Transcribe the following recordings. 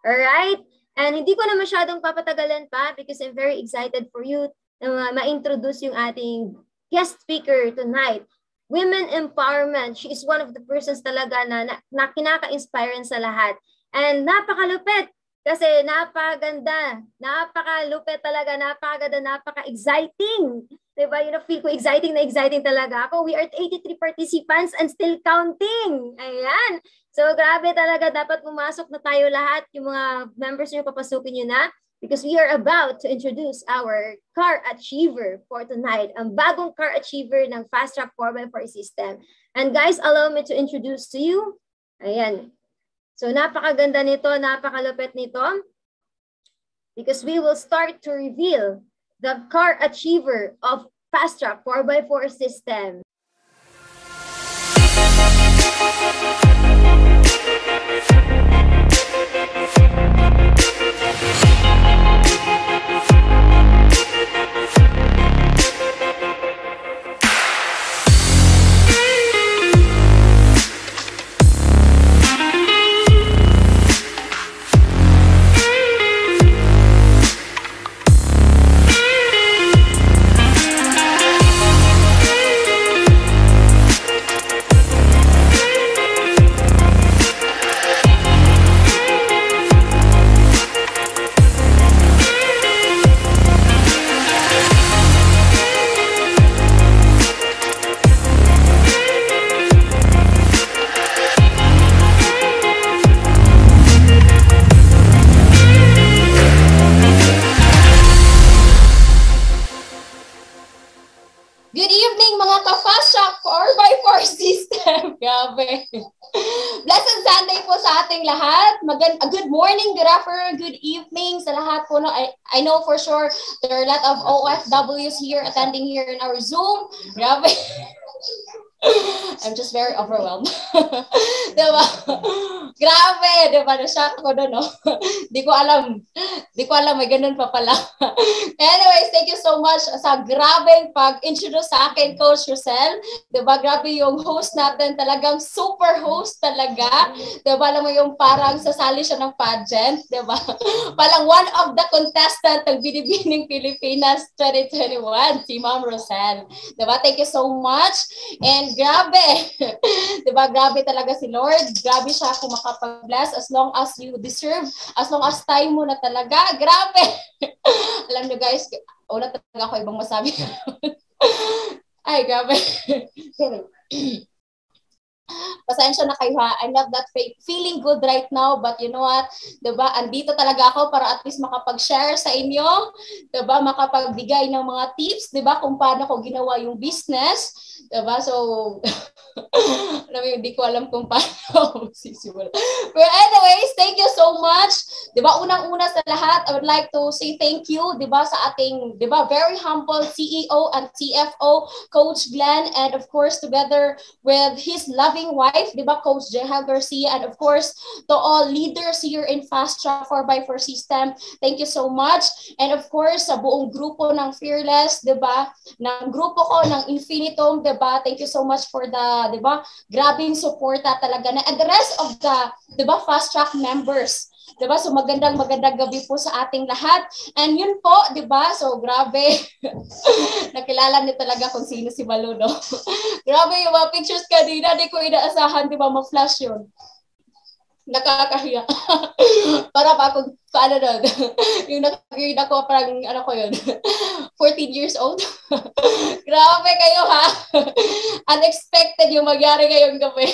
Alright? And hindi ko na masyadong papatagalan pa because I'm very excited for you na ma-introduce yung ating guest speaker tonight. Women empowerment. She is one of the persons talaga na kinaka-inspire sa lahat. And napakalupit kasi napaganda, napakalupit talaga, napakaganda, napaka-exciting. Diba? Feel ko exciting talaga ako. We are 83 participants and still counting. Ayan. So, grabe talaga. Dapat pumasok na tayo lahat. Yung mga members nyo, papasukin nyo na. Because we are about to introduce our car achiever for tonight. Ang bagong car achiever ng Fast Track 4x4 system. And guys, allow me to introduce to you. Ayan. So, napakaganda nito, napakalupit nito. Because we will start to reveal the car achiever of Fast Track 4x4 system. Blessed Sunday po sa ating lahat. Good morning, good afternoon, good evening sa lahat po. No? I know for sure there are a lot of OFWs here attending here in our Zoom. Grabe. I'm just very overwhelmed. Diba? Grabe, diba? Na-shock ko doon, no? Di ko alam, may ganun pa pala. Anyways, thank you so much sa grabeng pag-introduce sa akin, Coach Rosel. Diba? Grabe yung host natin, talagang super host talaga. Diba? Alam mo yung parang sasali siya ng pageant, diba? Parang one of the contestant ng Binibining Pilipinas 2021, si Ma'am Rosel. Diba? Thank you so much. And grabe. Diba? Grabe talaga si Lord. Grabe siya kung makapag-bless as long as you deserve, as long as time mo na talaga. Grabe. Alam niyo guys, wala talaga ako ibang masabi. Ay, grabe. Pasensya na kayo ha. I'm not that feeling good right now, but you know what? Diba? Andito talaga ako para at least makapag-share sa inyo. Diba? Makapagbigay ng mga tips, diba? Kung paano ko ginawa yung business. Diba? So, hindi ko alam kung paano sisimula. But anyways, thank you so much. Diba? Unang-una sa lahat, I would like to say thank you, diba? Sa ating, diba? Very humble CEO and CFO, Coach Glenn, and of course, together with his loving wife, diba, Coach Jehel Garcia, and of course, to all leaders here in Fast Track 4x4 system, thank you so much. And of course, sa buong grupo ng Fearless, diba, ng grupo ko, ng Infinitum, diba, thank you so much for the, diba, grabing suporta talaga na, and the rest of the, diba, Fast Track members. Diba? So magandang gabi po sa ating lahat. And yun po, diba? So grabe. Nakilala niyo talaga kung sino si Malu, no? Grabe yung mga pictures kanina. Di ko inaasahan, diba? Ma-flash yun. Nakakahiya. Para pa kung paano doon. Yung nakagreed ako, parang ano ko yun. 14 years old. Grabe kayo ha. Unexpected yung magyari ngayong gabi.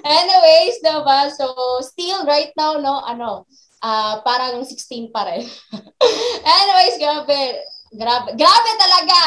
Anyways, diba? So, still right now, no, parang 16 pa rin. Anyways, grabe talaga.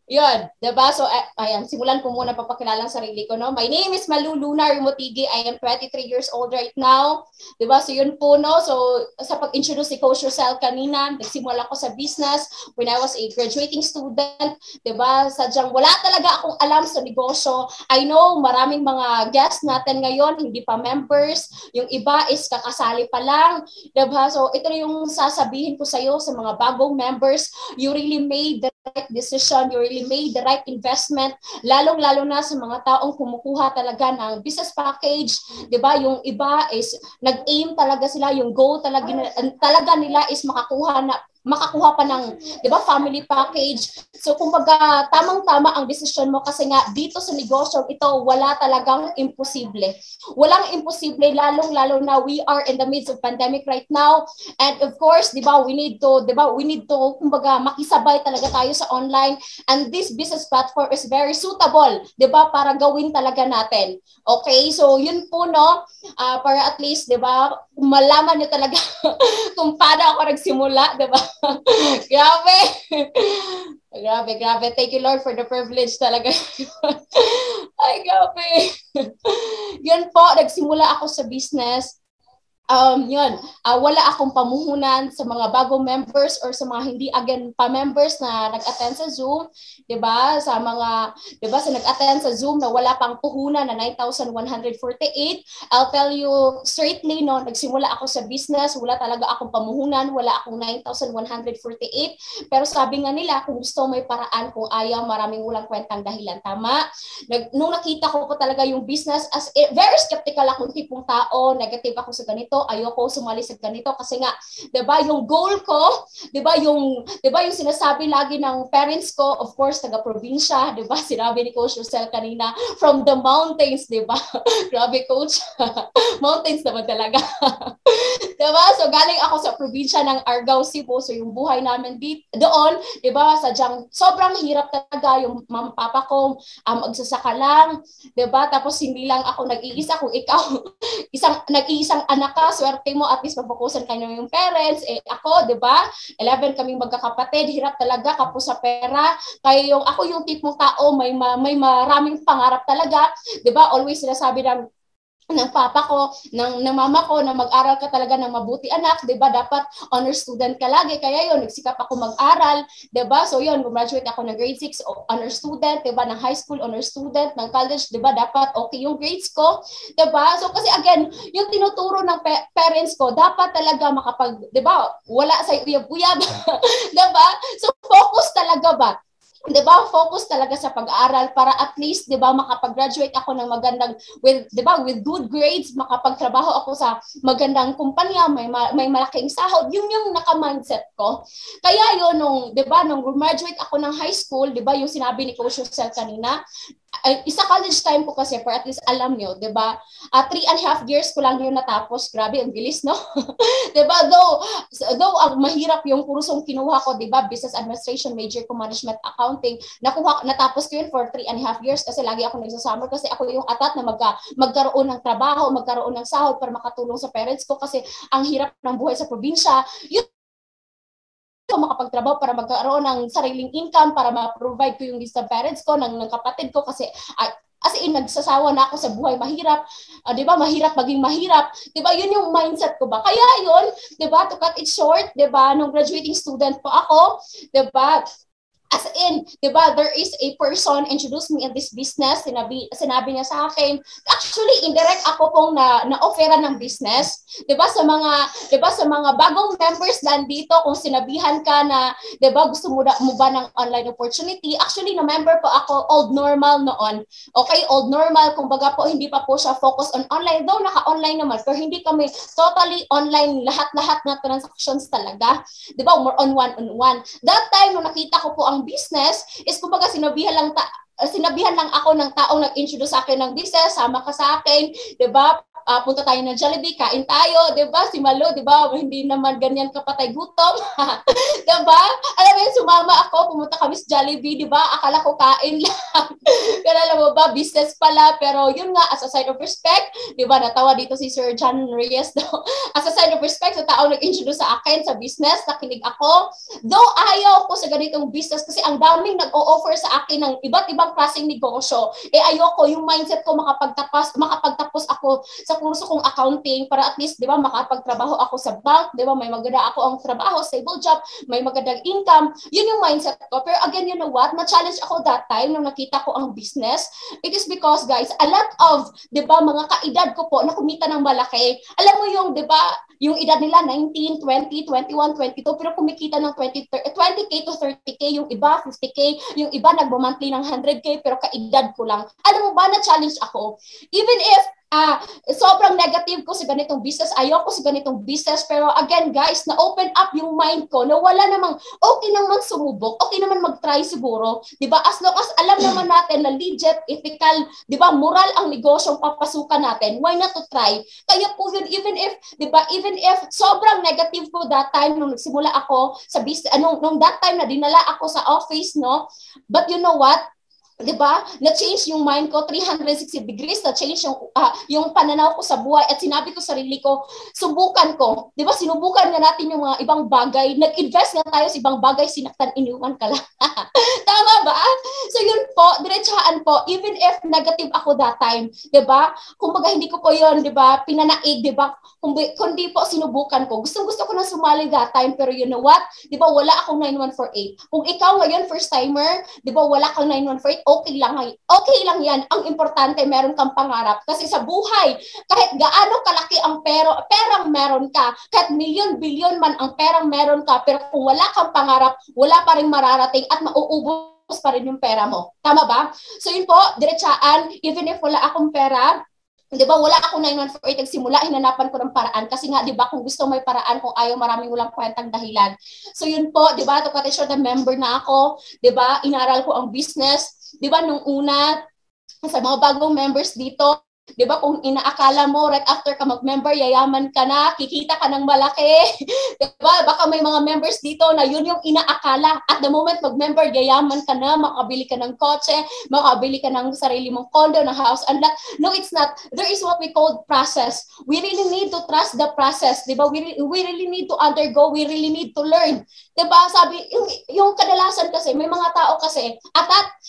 Yun, diba? So, ayan, simulan ko muna papakilala ang sarili ko, no? My name is Malu Lunar Mutigi. I am 23 years old right now. Diba? So, yun po, no? So, sa pag-introduce si Coach Rosel kanina, nagsimula ko sa business when I was a graduating student. Diba? Sadyang wala talaga akong alam sa negosyo. I know, maraming mga guests natin ngayon, hindi pa members. Yung iba is kakasali pa lang. Diba? So, ito na yung sasabihin ko sa'yo sa mga bagong members. You really made the right decision. You really really made the right investment, lalong-lalo na sa mga taong kumukuha talaga ng business package, 'di ba? Yung iba is nag-aim talaga sila, yung goal talaga nila is makakuha pa ng, 'di ba, family package. So kumbaga tamang-tama ang desisyon mo kasi nga dito sa negosyo ito wala talagang imposible. Walang imposible, lalong-lalo na we are in the midst of pandemic right now, and of course, 'di ba, we need to kumbaga makisabay talaga tayo sa online, and this business platform is very suitable, 'di ba, para gawin talaga natin. Okay? So yun po, no, para at least, 'di ba, malaman niyo talaga kung paano ako nagsimula, 'di ba? Grabe. Grabe. Thank you, Lord, for the privilege talaga. Ay, grabe. Yun po, nagsimula ako sa business. Wala akong pamuhunan sa mga bagong members or sa mga hindi again pa-members na nag-attend sa Zoom, 'di ba? Sa nag-attend sa Zoom na wala pang puhunan na 9,148. I'll tell you straightly, no, nagsimula ako sa business, wala talaga akong pamuhunan, wala akong 9,148. Pero sabi nga nila, kung gusto may paraan, kung ayaw, maraming walang kwentang dahilan. Tama? Nung nakita ko po talaga yung business, very skeptical akong tipong tao, negative ako sa ganito, ayoko sumali sa ganito kasi nga, 'di ba, yung goal ko, 'di ba, yung sinasabi lagi ng parents ko, of course, taga-probinsya, 'di ba? Sinabi ni Coach Rosel kanina, from the mountains, 'di ba? Grabe, Coach. Mountains naman talaga. 'Di ba? So galing ako sa probinsya ng Argao, Cebu. So yung buhay namin doon, 'di ba, sadyang sobrang hirap talaga. Yung mama papa ko magsasaka lang, 'di ba? Tapos hindi lang ako nag-iisa, kung ikaw nag-iisang anak ka, swerte mo, at least mafokusan kayo yung parents. Ako, 'di ba? 11 kaming magkakapatid, hirap talaga, kapos sa pera. Kaya ako yung tipong tao may maraming pangarap talaga, 'di ba? Always sinasabi ng papa ko, ng mama ko na mag-aral ka talaga ng mabuti, anak, 'di ba? Dapat honor student ka lagi. Kaya yun, nagsikap ako mag-aral, 'di ba? So yun, graduate ako ng grade 6 honor student, 'di ba? Ng high school honor student, ng college, 'di ba? Dapat okay yung grades ko, 'di ba? So kasi again, yung tinuturo ng parents ko, dapat talaga 'di ba? Wala sa uyab-uyab, 'di ba? So focus talaga ba? 'Di ba, focus talaga sa pag-aaral para at least, 'di ba, makapag-graduate ako ng magandang with good grades, makapagtrabaho ako sa magandang kumpanya, may malaking sahod. Yun yung naka-mindset ko. Kaya yun nung graduate ako ng high school, 'di ba, yung sinabi ni Coach Rosel kanina, isa college time ko kasi, for at least alam nyo, 'di ba? 3.5 years ko lang yun natapos. Grabe, ang bilis, no? 'Di ba? Though ang mahirap yung kursong kinuha ko, 'di ba? Business Administration, major ko Management Accounting. Natapos ko yun for 3.5 years kasi lagi ako nagsasummer kasi ako yung atat na magkaroon ng trabaho, magkaroon ng sahod para makatulong sa parents ko kasi ang hirap ng buhay sa probinsya. Yun makapagtrabaho para magkaroon ng sariling income para ma-provide ko yung sa parents ko, ng kapatid ko kasi as in nagsasawa na ako sa buhay, mahirap, 'di ba? Mahirap maging mahirap, 'di ba? Yun yung mindset ko ba. Kaya yun, 'di ba? To cut it short, 'di ba? Nung graduating student po ako, 'di ba? As in, 'di ba, there is a person introduced me in this business. Sinabi niya sa akin, actually indirect ako pong na-offeran ng business, 'di ba, sa mga bagong members dito, kung sinabihan ka na, 'di ba, gusto mo ba ng online opportunity. Actually, na member po ako, Old Normal noon. Okay, Old Normal, kumbaga po hindi pa po siya focus on online, though naka-online naman, pero hindi kami totally online, lahat-lahat na transactions talaga, 'di ba, more on one-on-one. That time nung nakita ko po ang business is kumbaga sinabihan lang ako ng taong nag-introduce sa akin ng business, sama ka sa akin, 'di ba? Punta tayo ng Jollibee, kain tayo, 'di ba? Si Malo, 'di ba? Hindi naman ganyan kapatay gutom. 'Di ba? Alam mo, sumama ako, pumunta kami sa Jollibee, 'di ba? Akala ko kain lang. Pero alam mo ba, business pala. Pero yun nga, as a sign of respect, 'di ba? Natawa dito si Sir John Reyes daw. As a sign of respect sa taong nag-introduce sa akin sa business, nakinig ako. Though ayaw ko sa ganitong business kasi ang daming nag-o-offer sa akin ng iba't ibang klaseng negosyo. Ayoko yung mindset ko makapagtapos ako sa kurso kong accounting para at least, 'di ba, makapagtrabaho ako sa bank, 'di ba, may maganda ako ang trabaho, stable job, may magandang income. Yun yung mindset ko. Pero again, you know what? Na-challenge ako that time nung nakita ko ang business. It is because, guys, a lot of, 'di ba, mga kaedad ko po na kumita ng malaki. Alam mo yung, 'di ba, yung edad nila 19, 20, 21, 22, pero kumikita ng 20K to 30K, yung iba 50K, yung iba nagbo-monthly ng 100K, pero kaedad ko lang. Alam mo ba, na-challenge ako. Even if sobrang negative ko sa ganitong business, ayoko sa ganitong business, pero again guys, na-open up yung mind ko na wala namang, okay naman sumubok, okay naman mag-try siguro, di ba? As long as alam naman natin na legit, ethical, di ba, moral ang negosyong papasukan natin, why not to try? Kaya po yun, even if sobrang negative ko that time nung nagsimula ako sa business, nung that time na dinala ako sa office, no? But you know what? 'Di ba? Na-change yung mind ko 360 degrees, na-change yung pananaw ko sa buhay at sinabi ko sa sarili ko, subukan ko. 'Di ba? Sinubukan nga natin yung mga ibang bagay, nag-invest nga tayo sa ibang bagay, sinaktan, iniwan ka lang. Tama ba? So yun po, diretsahan po, even if negative ako that time, 'di ba? Kumbaga hindi ko po 'yon, 'di ba? Pinanaig, 'di ba? Kundi po sinubukan ko. Gusto ko na sumali that time, pero you know what? 'Di ba? Wala akong 9148. Kung ikaw ngayon first timer, 'di ba? Wala kang 9148, okay lang yan. Ang importante, meron kang pangarap. Kasi sa buhay, kahit gaano kalaki ang perang meron ka, kahit milyon-bilyon man ang perang meron ka, pero kung wala kang pangarap, wala pa rin mararating at mauubos pa rin yung pera mo. Tama ba? So yun po, diretsaan, even if wala akong pera, di ba, wala akong 9148, nagsimula, hinanapan ko ng paraan. Kasi nga, di ba, kung gusto may paraan, kung ayaw, maraming walang kwentang dahilan. So yun po, di ba, to cut it short, na member na ako, di ba, inaral ko ang business. Di ba, nung una, sa mga bagong members dito, di ba, kung inaakala mo, right after ka mag-member, yayaman ka na, kikita ka ng malaki. Di ba, baka may mga members dito na yun yung inaakala. At the moment mag-member, yayaman ka na, makabili ka ng kotse, makabili ka ng sarili mong condo, ng house, and lot. No, it's not. There is what we call process. We really need to trust the process. Di ba, we really need to undergo, we really need to learn. Diba? Sabi, yung kadalasan kasi, may mga tao kasi,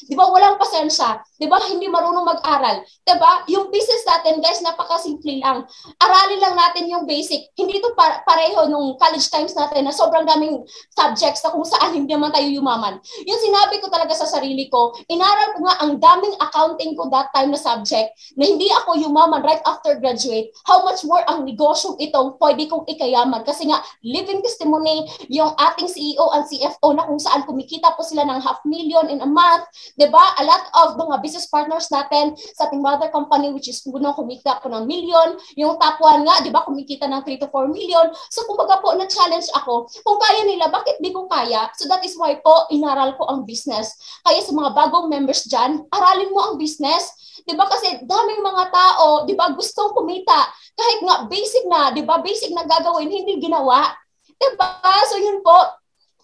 diba, walang pasensya. Diba? Hindi marunong mag-aral. Diba? Yung business natin, guys, napakasimple lang. Aralin lang natin yung basic. Hindi to pareho nung college times natin na sobrang daming subjects na kung saan hindi naman tayo yumaman. Yung sinabi ko talaga sa sarili ko, inaral ko nga ang daming accounting ko that time na subject na hindi ako yumaman right after graduate. How much more ang negosyong itong pwede kong ikayaman. Kasi nga, living testimony, yung ating CEO and CFO na kung saan kumikita po sila ng 500,000 in a month, 'di ba? A lot of mga business partners natin sa ating mother company which is Puno, kumikita po ng million, yung top 1 nga, 'di ba, kumikita ng 3 to 4 million. So kumbaga po na-challenge ako, kung kaya nila, bakit di ko kaya? So that is why po inaral ko ang business. Kaya sa mga bagong members diyan, aralin mo ang business. 'Di ba? Kasi daming mga tao, 'di ba, gustong kumita kahit nga basic na, 'di ba, basic na gagawin hindi ginawa. 'Di ba? So yun po,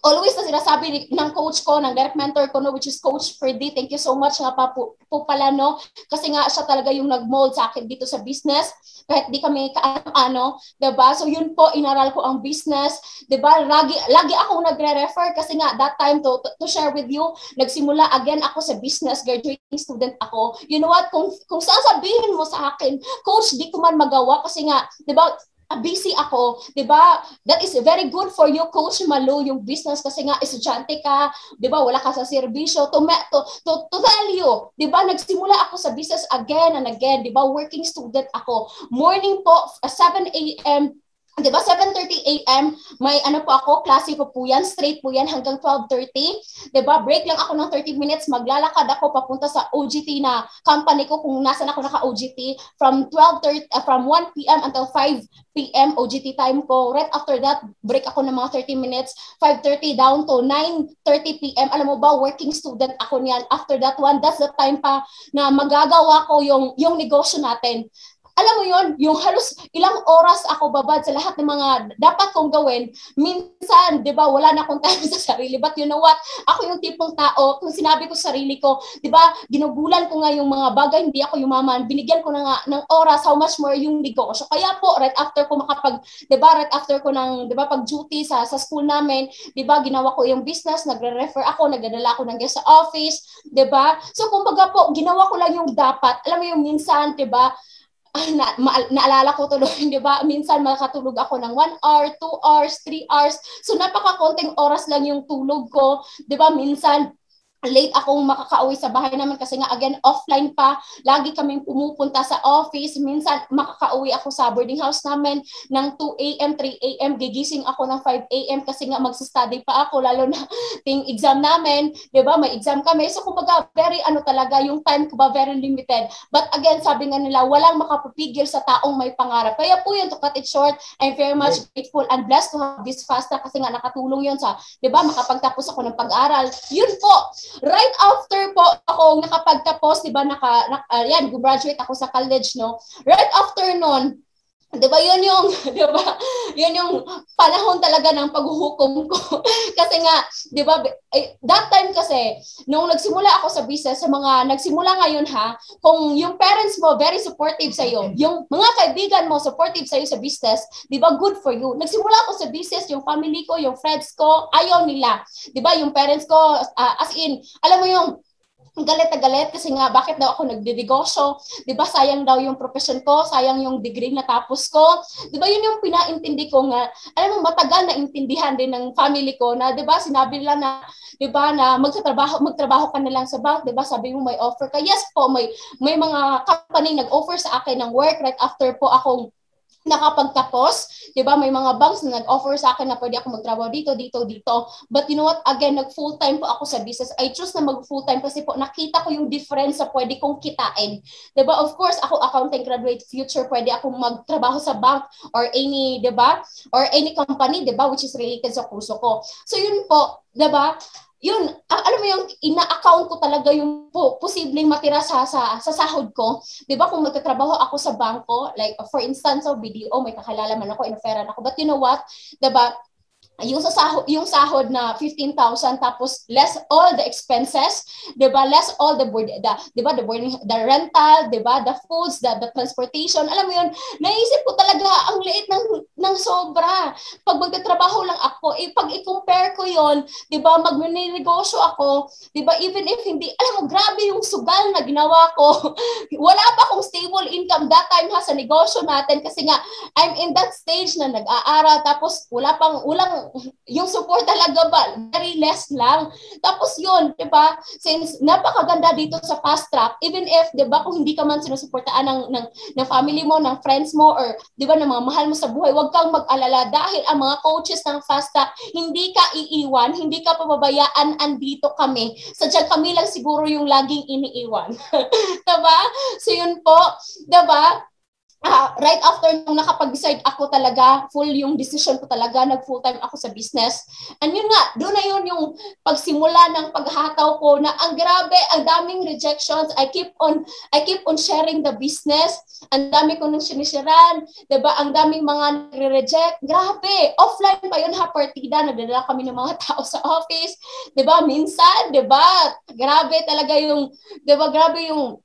always na sinasabi ng coach ko, ng direct mentor ko, no, which is Coach Freddy. Thank you so much nga pa po pala, no? Kasi nga siya talaga yung nag-mold sa akin dito sa business. Kahit di kami kaano, diba? So yun po, inaral ko ang business. Diba? Lagi akong nagre-refer kasi nga that time to share with you, nagsimula again ako sa business, graduating student ako. You know what? Kung sasabihin mo sa akin, Coach, di ko man magawa kasi nga, diba, busy ako, 'di ba? That is very good for you, Coach Malu, yung business kasi nga estudyante ka, 'di ba? Wala ka sa serbisyo. To tell you, 'di ba? Nagsimula ako sa business again and again, 'di ba? Working student ako. Morning po, 7 a.m. Diba, 7:30 a.m. may ano po ako, klase ko po yan, straight po yan hanggang 12:30. Diba, break lang ako ng 30 minutes, maglalakad ako papunta sa OGT na company ko kung nasan ako naka-OGT from 1 p.m. until 5 p.m. OGT time ko. Right after that, break ako ng mga 30 minutes, 5:30 down to 9:30 p.m. Alam mo ba, working student ako niyan. After that one, that's the time pa na magagawa ko yung negosyo natin. Alam mo yon, yung halos ilang oras ako babad sa lahat ng mga dapat kong gawin. Minsan, di ba, wala na akong time sa sarili. But you know what? Ako yung tipong tao, kung sinabi ko sa sarili ko, di ba, ginugulan ko nga yung mga bagay, hindi ako yumaman. Binigyan ko na nga ng oras, how much more yung negosyo. Kaya po, right after ko right after ko ng, di ba, pag-duty sa school namin, di ba, ginawa ko yung business, nagre-refer ako, nagdadala ako ng guest sa office, di ba? So, kumbaga po, ginawa ko lang yung dapat. Alam mo yung minsan, di ba, naalala ko tuloy, di ba? Minsan makatulog ako ng 1 hour, 2 hours, 3 hours. So napaka-konting oras lang yung tulog ko, di ba? Minsan late akong makakauwi sa bahay namin kasi nga again offline pa, lagi kaming pumupunta sa office, minsan makakauwi ako sa boarding house namin ng 2 a.m., 3 a.m., gigising ako ng 5 a.m. kasi nga magsa-study pa ako, lalo na ting exam namin, 'di ba? May exam kami. So kumbaga very talaga yung time ko ba very limited. But again, sabi nga nila, walang makapapigil sa taong may pangarap. Kaya po yun, to cut it short, I'm very much grateful and blessed to have this fast track kasi nga nakatulong yun sa, 'di ba, makapagtapos ako ng pag-aral. Yun po. Right after po ako nakapagtapos, 'di ba, yan, graduate ako sa college, no. Right after noon, 'di ba, yun yung 'di ba? Yun yung panahon talaga ng paghuhukom ko. Kasi nga, 'di ba, that time kasi nung nagsimula ako sa business, sa mga nagsimula ngayon ha, kung yung parents mo very supportive sa iyo, yung mga kaibigan mo supportive sa iyo sa business, 'di ba, good for you. Nagsimula ako sa business, yung family ko, yung friends ko, ayaw nila. 'Di ba, yung parents ko as in, alam mo yung galit na galit kasi nga bakit daw ako nagdedegosyo, 'di ba, sayang daw yung profession ko, sayang yung degree na tapos ko. 'Di ba, yun yung pinaintindi ko nga, alam mo, matagal na intindihan din ng family ko na, 'di ba, sinabi nila na, 'di ba, na magtrabaho ka na lang sa bank, 'di ba, sabi mo may offer ka. Yes po, may mga company nag-offer sa akin ng work right after po akong nakapagtapos, 'di ba? May mga banks na nag-offer sa akin na pwede ako magtrabaho dito. But you know what? Again, nag-full-time po ako sa business. I choose na mag-full-time kasi po nakita ko yung difference sa pwede kong kitain. 'Di ba? Of course, ako accounting graduate, future pwede akong magtrabaho sa bank or any, 'di ba? Or any company, 'di ba, which is related sa kurso ko. So yun po, 'di ba? Yun, alam mo yung ina-account ko talaga yung posibleng matira sa sahod ko. 'Di ba, kung magtatrabaho ako sa bangko, like for instance, so BDO, may kakilala man ako, inoferan ako. But you know what? 'Di ba? Yung sahod na 15,000 tapos less all the expenses, 'di ba? Less all the 'di ba, the rental, 'di ba? The foods, the transportation. Alam mo yun, naisip ko talaga ang liit ng sobra. Pag magtatrabaho lang ako, pag i-compare ko 'yon, 'di ba? Magnenegosyo ako, 'di ba? Even if hindi, alam mo, grabe yung sugal na ginawa ko. Wala pa akong stable income that time ha sa negosyo natin kasi nga I'm in that stage na nag-aaral tapos walang yung support talaga ba, very less lang. Tapos yun, 'di ba? Since napakaganda dito sa fast track, even if 'di ba, kung hindi ka man sinusuportaan ng family mo, ng friends mo, or 'di ba, ng mga mahal mo sa buhay, huwag kang mag-alala dahil ang mga coaches ng fast track, hindi ka iiwan, hindi ka pababayaan, andito kami. Sadyang kami lang siguro yung laging iniiwan. 'Di ba? So yun po, 'di ba? Right after nung nakapag-decide ako talaga, full yung decision ko talaga, nag-full-time ako sa business. And yun nga, doon na yun yung pagsimula ng paghataw ko na ang grabe, ang daming rejections. I keep on sharing the business. Ang dami ko nang sinisharan, 'di ba? Ang daming mga nire-reject. Grabe, offline pa yun ha, partida, nagdadala kami ng mga tao sa office, 'di ba? Minsan, 'di ba? Grabe talaga yung, 'di ba? Grabe yung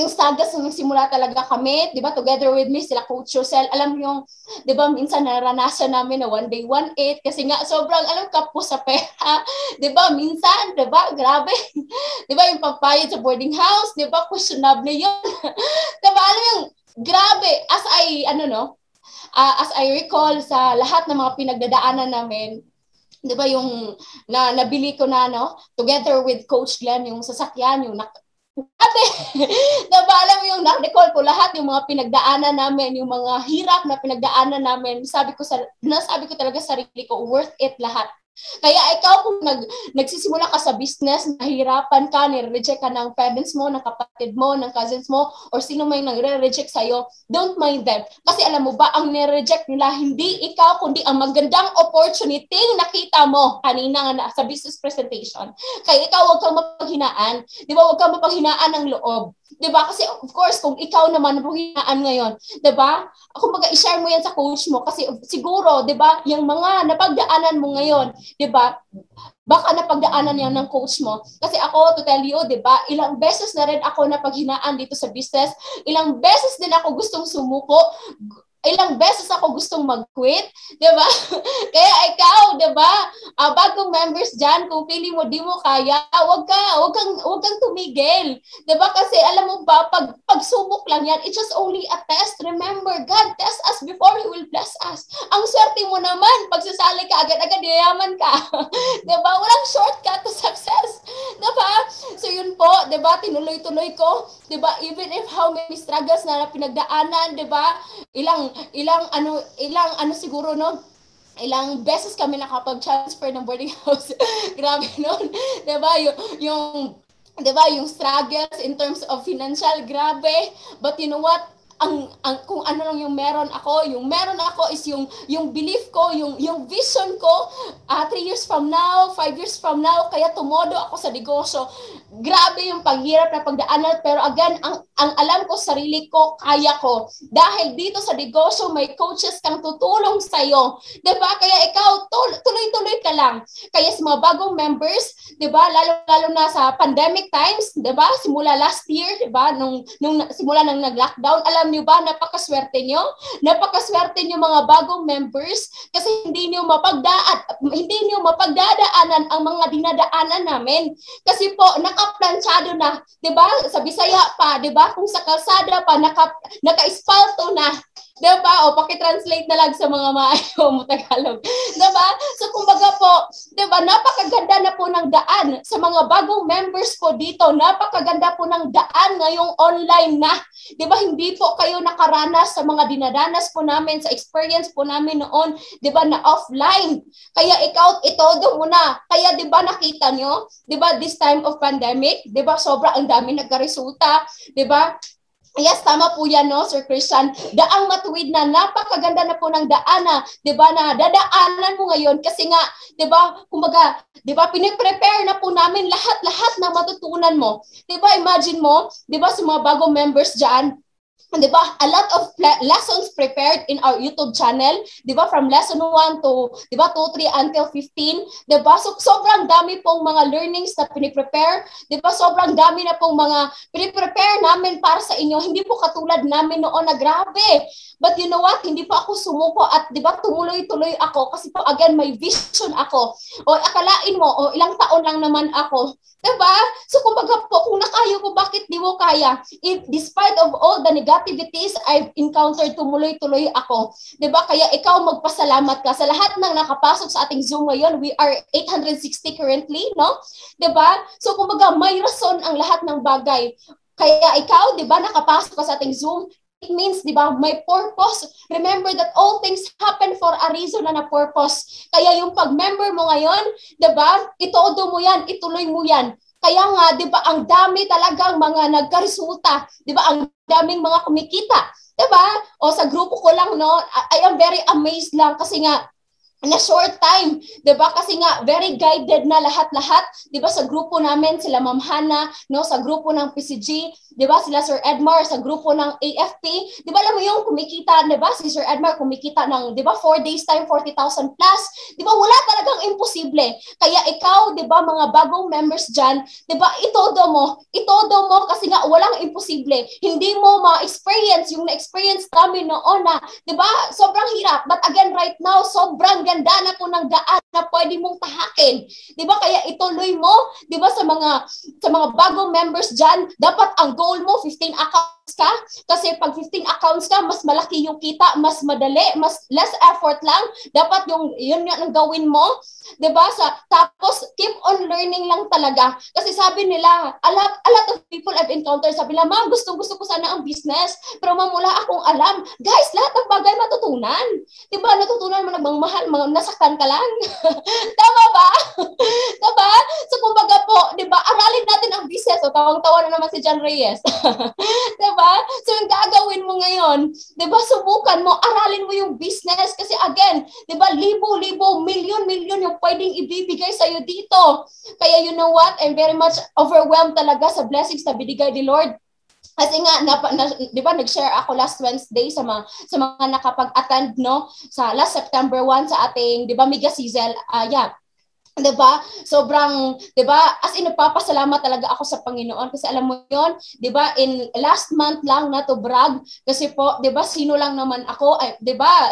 sagas na nagsimula talaga kami, 'di ba, together with me, sila Coach Rosel, alam mo yung, 'di ba, minsan naranasan namin na 1 day 1/8 kasi nga sobrang kapos sa pera, 'di ba, minsan, 'di ba, grabe, 'di ba, yung pagbayad sa boarding house, 'di ba, questionable yun, 'di ba, alam mo yung, grabe, as I recall sa lahat ng mga pinagdadaanan namin, 'di ba, yung nabili ko na, no, together with Coach Glenn, yung sasakyan, yung diba, alam mo yung na-recall ko lahat yung mga pinagdaanan namin, yung mga hirap na pinagdaanan namin, nasabi ko talaga sa sarili ko, worth it lahat. Kaya ikaw, kung nagsisimula ka sa business, nahihirapan ka, nire-reject ka ng parents mo, ng kapatid mo, ng cousins mo, or sino may nagre-reject sa'yo, don't mind them. Kasi alam mo ba, ang nire-reject nila, hindi ikaw, kundi ang magandang opportunity nakita mo kanina nga sa business presentation. Kaya ikaw, huwag kang mapaghinaan. Di ba, huwag kang mapaghinaan ng loob. 'Di ba? Kasi of course, kung ikaw naman buhinaan ngayon, 'di ba? Ako i-share mo 'yan sa coach mo kasi siguro, 'di ba, yung mga napagdaanan mo ngayon, 'di ba? Baka napagdaanan yan ng coach mo. Kasi ako, to tell you, 'di ba, ilang beses na rin ako napaghinaan dito sa business. Ilang beses din ako gustong sumuko. ilang beses ako gustong mag-quit, 'di ba? Kaya ikaw, 'di ba? Bagong members diyan, kung pili mo di mo kaya, wag kang tumigil. 'Di ba? Kasi alam mo ba, pagsubok lang 'yan, it's just only a test. Remember, God test us before He will bless us. Ang swerte mo naman, pag sasali ka agad-agad, yayaman ka. 'Di ba? Walang shortcut to success. 'Di ba? So yun po, 'di ba? Tinuloy-tuloy ko, 'di ba? Even if how many struggles na pinagdaanan, 'di ba? Ilang ano siguro no, ilang beses kami nakapag-transfer ng boarding house. Grabe noon. 'Di ba? Yung 'di ba, yung struggles in terms of financial, grabe. But you know what? Ang kung ano lang yung meron ako is yung belief ko, yung vision ko, 3 years from now, 5 years from now, kaya tumodo ako sa negosyo. Grabe yung paghirap na pagdaanan, pero again, ang alam ko, sarili ko, kaya ko. Dahil dito sa negosyo, may coaches kang tutulong sa'yo. Diba? Kaya ikaw, tuloy-tuloy ka lang. Kaya sa mga bagong members, diba? Lalo na sa pandemic times, diba? Simula last year, diba? Nung simula nang nag-lockdown, alam niyo ba, napakaswerte niyo mga bagong members kasi hindi niyo mapagdadaanan ang mga dinadaanan namin. Kasi po, nakaplanchado na, 'di ba? Sa Bisaya pa, 'di ba? Kung sa kalsada pa, naka-espalto na. 'Di ba? O paki-translate na lang sa mga maayo mo Tagalog. 'Di ba? So kumbaga po, 'di ba, napakaganda na po ng daan sa mga bagong members po dito. Napakaganda po ng daan ngayong online na. 'Di ba? Hindi po kayo nakaranas sa mga dinadanas po namin, sa experience po namin noon, 'di ba, na offline. Kaya ikaw, itodo mo na. Kaya 'di ba nakita nyo, 'di ba, this time of pandemic, 'di ba, sobra ang dami nagkaresulta, 'di ba? Yes, tama po yan, no, Sir Christian. Daang matuwid na, napakaganda na po ng daana, 'di ba, na dadaanan mo ngayon kasi nga, 'di ba, kumbaga, 'di ba, piniprepare na po namin lahat na matutunan mo. 'Di ba, imagine mo, 'di ba, sa mga bagong members diyan, 'di ba, a lot of lessons prepared in our YouTube channel, 'di ba, from lesson 1 to, 'di ba, 2, 3 until 15, 'di ba? So sobrang dami pong mga learnings na piniprepare, 'di ba? Sobrang dami na pong mga piniprepare namin para sa inyo. Hindi po katulad namin noon na grabe. But you know what? Hindi pa ako sumuko at 'di ba, tumuloy-tuloy ako kasi po again may vision ako. O akalain mo, o ilang taon lang naman ako. 'Di ba? So kumbaga po, kung nakaya ko, bakit di mo kaya? If despite of all the negativities I've encountered, tumuloy-tuloy ako. 'Di ba? Kaya ikaw magpasalamat ka sa lahat ng nakapasok sa ating Zoom ngayon. We are 860 currently, no? 'Di ba? So kumbaga may rason ang lahat ng bagay. Kaya ikaw, 'di ba, nakapasok ka sa ating Zoom, it means, 'di ba, may purpose. Remember that all things happen for a reason and a purpose. Kaya yung pag-member mo ngayon, 'di ba, itodo mo 'yan, ituloy mo 'yan. Kaya nga, 'di ba, ang dami talagang mga nagkaresulta, 'di ba, ang daming mga kumikita, 'di ba? O sa grupo ko lang, no, I am very amazed lang kasi nga na short time, 'di ba? Kasi nga very guided na lahat-lahat, 'di ba? Sa grupo namin sila Ma'am Hana, no, sa grupo ng PCG, 'di ba? Sila Sir Edmar sa grupo ng AFP, 'di ba? Alam mo yung kumikita, 'di ba? Si Sir Edmar kumikita ng, 'di ba, 4 days time 40,000 plus. 'Di ba? Wala talagang imposible. Kaya ikaw, 'di ba, mga bagong members diyan, 'di ba? Itodo mo kasi nga walang imposible. Hindi mo ma-experience yung na-experience namin noon na, 'di ba? Sobrang hirap. But again, right now, sobrang ganda na po ng daan na pwede mong tahakin. 'Di ba? Kaya ituloy mo, 'di ba, sa mga bagong members diyan, dapat ang goal mo 15 accounts ka, kasi pag 15 accounts ka, mas malaki yung kita, mas madali, mas less effort lang. Dapat yun ang gawin mo, 'di ba? Tapos keep on learning lang talaga. Kasi sabi nila, a lot of people I've encountered, sabi nila, "Ma'am, gusto ko sana ang business, pero ma'am, wala akong alam." Guys, lahat ng bagay matutunan. 'Di ba? Natutunan mo nagmamahal, nasaktan ka lang. Tama ba? Diba? So kumbaga po, 'di ba, aralin natin ang business. So tawang-tawa na naman si John Reyes. 'Di ba? So yung gagawin mo ngayon, 'di ba, subukan mo, aralin mo yung business kasi again, 'di ba, libo-libo, milyon-milyon yung pwedeng ibibigay sa iyo dito. Kaya you know what? I'm very much overwhelmed talaga sa blessings na binigay ni Lord. Kasi nga, 'di ba, nag-share ako last Wednesday sa mga nakapag-attend, no, sa last September 1 sa ating, 'di ba, Mega Sizzle, 'Diba? Sobrang, 'di ba? As in nagpapasalamat talaga ako sa Panginoon kasi alam mo 'yon, 'di ba? In last month lang na to brag kasi po, 'di ba? Sino lang naman ako, ay, 'di ba?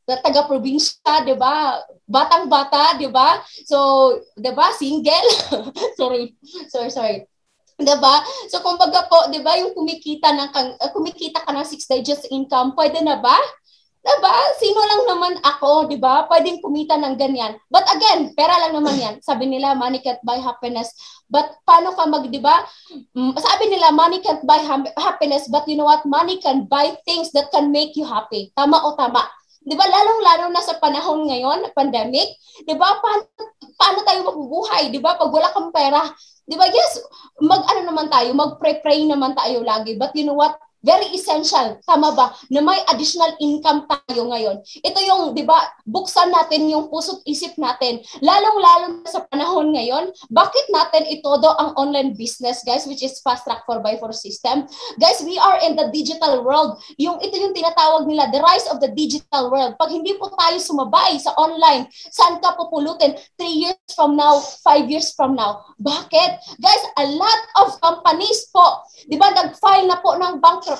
Taga-probinsya, 'di ba? Batang-bata, 'di ba? So, 'di ba? Single. sorry. 'Di ba? So kumbaga po, 'di ba, yung kumikita ka ng 6 digits income, pwede na ba? Diba? Sino lang naman ako, di ba? Pwedeng kumita ng ganyan. But again, pera lang naman yan. Sabi nila, money can't buy happiness. But paano ka di ba? Sabi nila, money can't buy happiness, but you know what? Money can buy things that can make you happy. Tama o tama? Di ba? Lalong-lalo na sa panahon ngayon, pandemic, di ba? Paano tayo mabubuhay? Di ba? Pag wala kang pera, di ba? Yes, mag-pray naman tayo lagi. But you know what? Very essential, tama ba, na may additional income tayo ngayon. Ito yung, di ba, buksan natin yung puso't isip natin. Lalong-lalo sa panahon ngayon, bakit natin itodo ang online business, guys, which is Fast Track 4x4 system? Guys, we are in the digital world. Ito yung tinatawag nila, the rise of the digital world. Pag hindi po tayo sumabay sa online, saan ka pupulutin? 3 years from now, 5 years from now. Bakit? Guys, a lot of companies po, di ba, nag-file na po ng bankruptcy.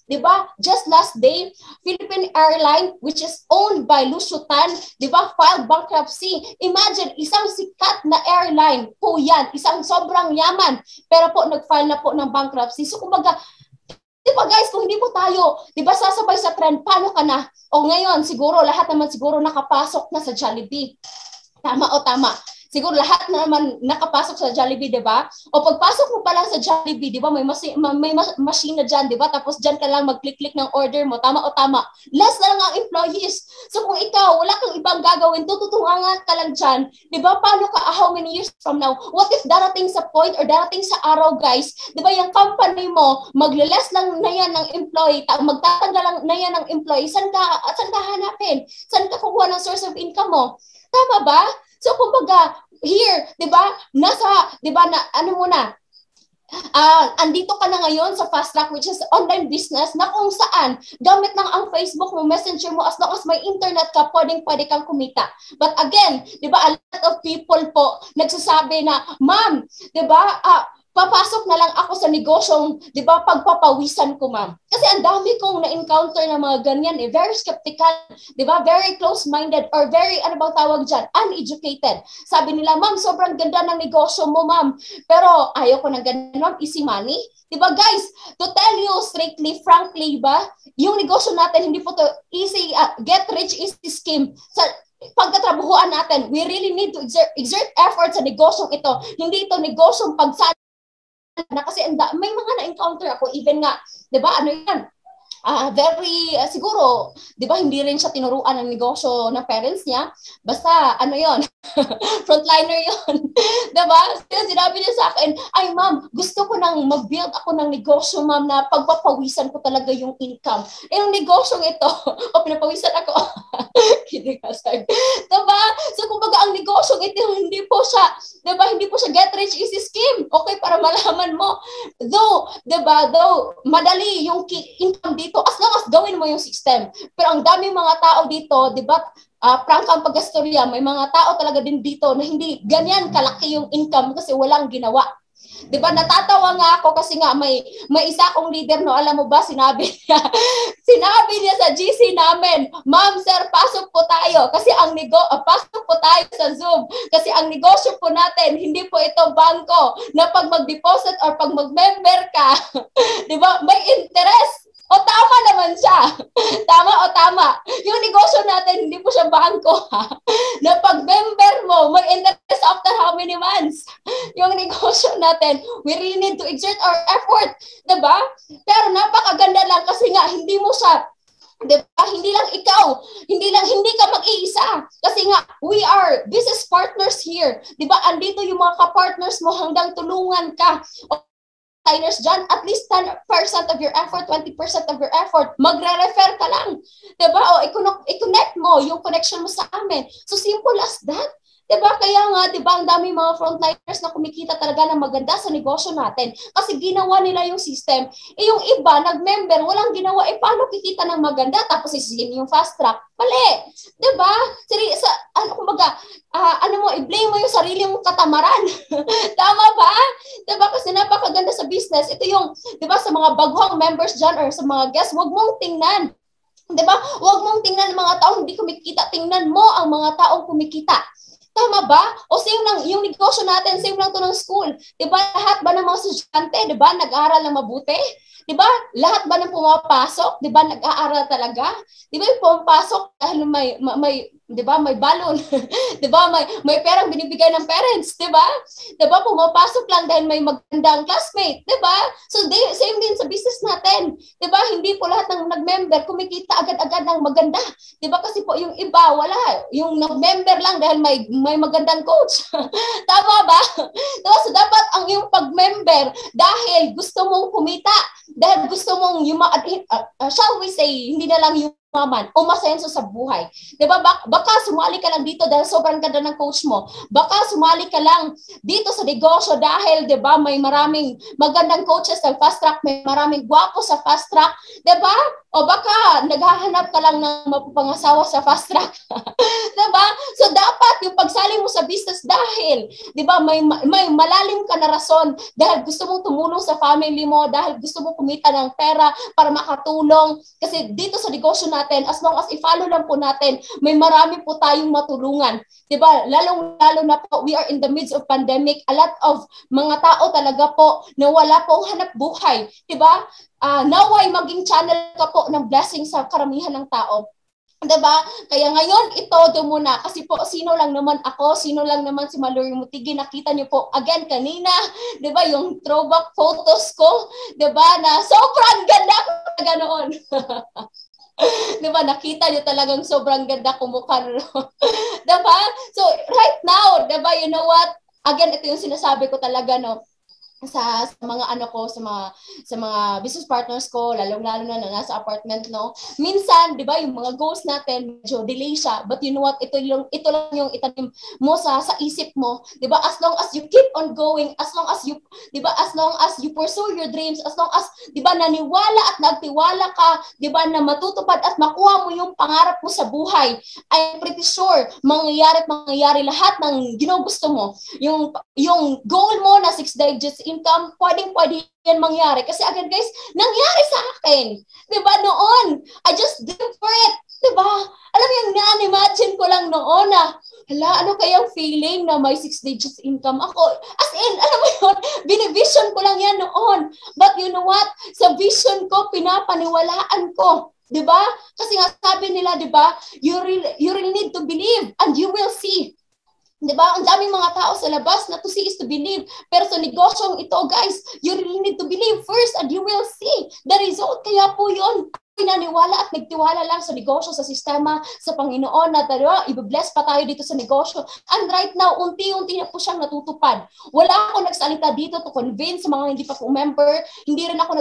Diba? Just last day, Philippine Airlines, which is owned by Lusutan, diba, filed bankruptcy. Imagine, isang sikat na airline po yan, isang sobrang yaman, pero po nag-file na po ng bankruptcy. So kumbaga, diba guys, kung hindi po tayo, diba, sasabay sa trend, paano ka na? O ngayon, siguro, lahat naman siguro nakapasok na sa Jollibee. Tama o tama? Siguro lahat na naman nakapasok sa Jollibee, di ba? O pagpasok mo pa lang sa Jollibee, di ba, may machine na dyan, di ba? Tapos dyan ka lang mag-click-click ng order mo. Tama o tama? Less na lang ang employees. So kung ikaw, wala kang ibang gagawin, tututungan ka lang dyan, di ba? Paano ka, how many years from now? What if darating sa point or darating sa araw, guys, di ba, yung company mo, magle-less lang na yan ng employee, magtatanggal lang na yan ng employee, saan ka hanapin? Saan ka kukuha ng source of income mo? Tama ba? So kumbaga, here, 'di ba? Nasa, 'di ba, na ano mo na? Andito ka na ngayon sa Fast Track, which is online business, na kung saan gamit lang ang Facebook mo, Messenger mo, as long as may internet ka, pwede kang kumita. But again, 'di ba, a lot of people po nagsasabi na, "Ma'am, 'di ba, papasok na lang ako sa negosyong, di ba, pagpapawisan ko, ma'am." Kasi ang dami kong na-encounter na mga ganyan, very skeptical, di ba, very close-minded, or very, ano bang tawag dyan, uneducated. Sabi nila, "Ma'am, sobrang ganda ng negosyo mo, ma'am, pero ayaw ko ng ganyan, ma'am, easy money." Di ba, guys, to tell you straightly, frankly, ba, yung negosyo natin, hindi po to easy, get rich easy scheme. Pagkatrabahuan natin, we really need to exert effort sa negosyong ito. Hindi ito negosyong na, kasi may mga na-encounter ako, even nga, 'di ba, ano yan, very, siguro, 'di ba, hindi rin siya tinuruan ng negosyo ng parents niya, basta, ano yon, frontliner yon. 'Di ba? Sinabi niya sa akin, "Ay, ma'am, gusto ko nang mag-build ako ng negosyo, ma'am, na pagpapawisan ko talaga yung income." Yung negosyong ito, pinapawisan ako. Kidding aside. 'Di ba? So, kumbaga, ang negosyong ito, hindi po siya, 'di ba, hindi po siya get rich easy scheme. Okay, para malaman mo. Though, 'di ba, madali yung income dito, as long as gawin mo yung system. Pero ang daming mga tao dito, 'di ba, prangkang pag-gastorya, may mga tao talaga din dito na hindi ganyan kalaki yung income kasi walang ginawa. 'Di ba, natatawa nga ako kasi nga may isa akong leader, no, alam mo ba, sinabi niya sa GC namin, "Ma'am, sir, pasok po tayo kasi pasok po tayo sa Zoom kasi ang negosyo po natin, hindi po ito bangko na pag mag-deposit or pag mag-member ka, 'di ba, may interest." O tama naman siya. Tama o tama. Yung negosyo natin, hindi po siya bangko, ha? Na pag member mo, may interest after how many months? Yung negosyo natin, we really need to exert our effort. Diba? Pero napakaganda lang kasi nga, hindi mo siya, diba? Hindi lang ikaw, hindi ka mag-iisa. Kasi nga, we are business partners here. Diba? Andito yung mga ka-partners mo hanggang tulungan ka. Diners dyan, at least 10% of your effort, 20% of your effort, magre-refer ka lang. Diba? O i-connect mo yung connection mo sa amin. So simple as that. Diba? Kaya nga, diba, ang dami mga frontliners na kumikita talaga ng maganda sa negosyo natin. Kasi ginawa nila yung system. Yung iba, nag-member, walang ginawa. Paano kikita ng maganda? Tapos isisin yung fast track. Mali. Diba? Kumbaga, i-blame mo yung sarili mong katamaran. Tama ba? Diba? Kasi napakaganda sa business. Ito yung, diba, sa mga baguhang members dyan or sa mga guests, huwag mong tingnan. Diba? Huwag mong tingnan ang mga taong hindi kumikita. Tingnan mo ang mga taong kumikita. Tama ba? O same lang, yung negosyo natin, same lang to ng school. Diba? Lahat ba ng mga estudyante, diba, nag-aaral ng mabuti? Diba? Lahat ba ng pumapasok, diba, nag-aaral talaga? Diba yung pumapasok dahil may diba, may balon. Diba? May perang binibigay ng parents, diba? Diba? Pumapasok lang dahil may magandang classmate, diba? So, same din sa business natin. Diba? Hindi po lahat ng nag-member kumikita agad-agad ng maganda. Diba? Kasi po yung iba, wala. Yung nag-member lang dahil may magandang coach. Tama ba? Diba? So, dapat ang yung pag-member dahil gusto mong kumita, dahil gusto mong, shall we say, hindi na lang yung umasenso sa buhay. Diba? Baka sumali ka lang dito dahil sobrang ganda ng coach mo. Baka sumali ka lang dito sa negosyo dahil, diba, may maraming magandang coaches sa fast track, may maraming gwapo sa fast track. Diba? O baka naghahanap ka lang ng mapapangasawa sa fast track. Diba? So dapat yung pagsali mo sa business dahil, diba, may malalim ka na rason dahil gusto mong tumulong sa family mo, dahil gusto mong kumita ng pera para makatulong. Kasi dito sa negosyo natin, as long as i-follow lang po natin, may marami po tayong matulungan. Diba? Lalong-lalo na po, we are in the midst of pandemic. A lot of mga tao talaga po na wala pong hanap buhay. Diba? Naway maging channel ka po ng blessing sa karamihan ng tao. Diba? Kaya ngayon, itodo muna. Kasi po, sino lang naman ako, sino lang naman si Mallory Mutigi. Nakita niyo po, again, kanina, diba, yung throwback photos ko, diba, na sobrang ganda ko talaga noon. Diba, nakita niyo talagang sobrang ganda ko mukha noon. Diba? So, right now, diba, you know what? Again, ito yung sinasabi ko talaga, no? Sa mga sa mga business partners ko, lalong-lalo na nasa apartment, no. Minsan, 'di ba, yung mga goals natin medyo delay siya, but you know what, ito lang yung itanim mo sa isip mo, 'di ba? As long as you keep on going, as long as you, 'di ba, as long as you pursue your dreams, as long as, 'di ba, naniwala at nagtiwala ka, 'di ba, na matutupad at makuha mo yung pangarap mo sa buhay, I'm pretty sure mangyayari lahat ng ginugusto mo. Yung goal mo na 6 digits income, pwede yan mangyari. Kasi again, guys, nangyari sa akin. Diba, noon, I just did for it. Diba? Alam mo yung na-imagine ko lang noon na, ano kayang feeling na may 6 digits income ako? As in, alam mo yun, binivision ko lang yan noon. But you know what? Sa vision ko, pinapaniwalaan ko. Diba? Kasi nga sabi nila, diba, you really need to believe and you will see. Diba? Ang daming mga tao sa labas na to see is to believe. Pero sa negosyong ito, guys, you really need to believe first and you will see the result. Kaya po yun, pinaniwala at nagtiwala lang sa negosyo, sa sistema, sa Panginoon na talaga, i-bless pa tayo dito sa negosyo. And right now, unti-unti na po siyang natutupad. Wala ako nagsalita dito to convince mga hindi pa po member. Hindi rin ako